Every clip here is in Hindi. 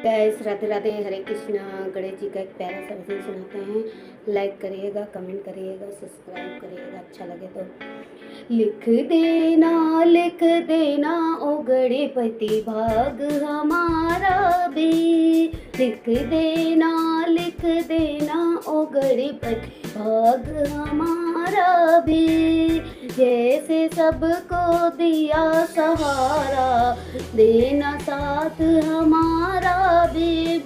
गाइस राधे राधे, हरे कृष्णा। गणेश जी का एक प्यारा सा भजन सुनाते हैं। लाइक करिएगा, कमेंट करिएगा, सब्सक्राइब करिएगा, अच्छा लगे तो। लिख देना ओ गणपति भाग हमारा भी। लिख देना ओ गणपति भाग हमारा भी। जैसे सबको दिया सहारा, देना साथ हमारा भी।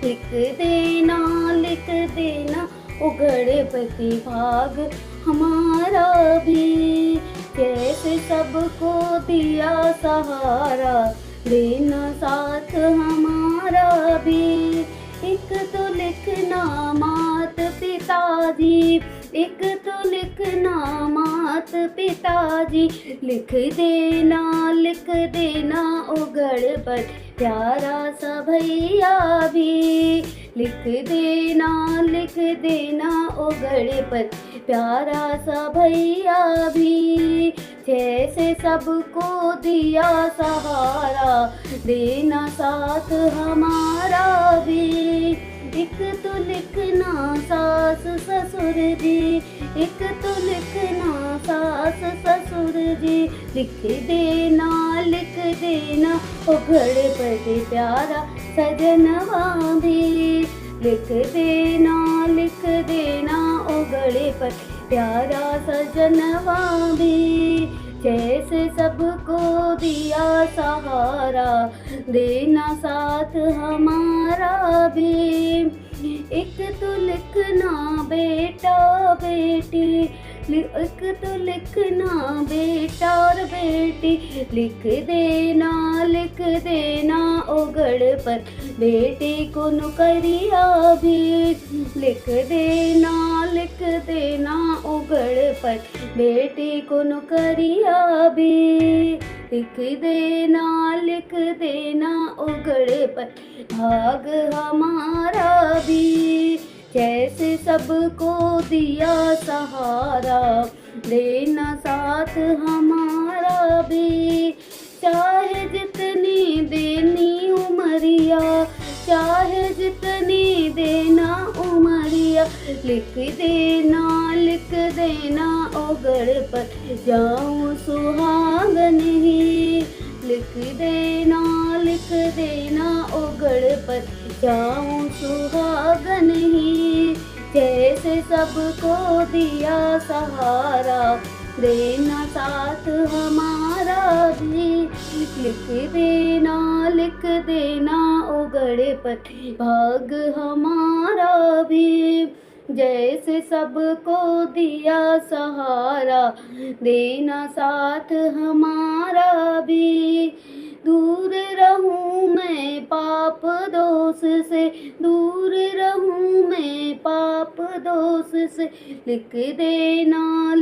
लिख देना ओ गणपति भाग हमारा भी। जैसे सबको दिया सहारा, देना साथ हमारा भी। एक तो लिखना मात पिताजी, एक तो लिखना मात पिताजी। लिख देना ओ गणपति प्यारा सा भैया भी। लिख देना ओ गणपति प्यारा सा भैया भी। जैसे सबको दिया सहारा, देना साथ हमारा भी। एक तो लिखना सास ससुर जी, एक तो लिखना सास ससुर जी। लिख देना ओ गणपति प्यारा सजनवा भी। लिख देना ओ गणपति प्यारा सजनवा भी। जैसे सबको दिया सहारा, देना साथ हमारा भी। एक तो लिखना बेटा बेटी, एक तो लिखना बेटा और बेटी। लिख देना ओ गणपति बेटी को नौकरिया भी। लिख देना ओ गणपति बेटी को नौकरिया भी। लिख देना ओ गणपति भाग हमारा भी। जैसे सबको दिया सहारा, देना साथ हमारा भी। चाहे जितनी देनी उमरिया, चाहे जितनी देना उमरिया। लिख देना ओ गणपति जाऊं सुहागन ही। लिख देना ओ गणपति जाऊं सुहागन ही। जैसे सबको दिया सहारा, देना साथ हमारा भी। लिख देना ओ गणपति भाग हमारा भी। जैसे सबको दिया सहारा, देना साथ हमारा भी। दूर रहूं मैं पाप दोष से, दूर रहूं मैं पाप दोष से। लिख देना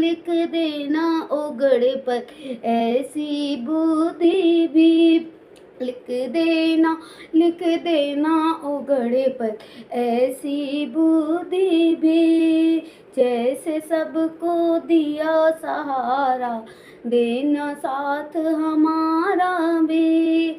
ओ गणपति ऐसी बुद्धि भी। लिख देना ओ गणपति ऐसी बुद्धि भी। जैसे सबको दिया सहारा, देना साथ हमारा भी।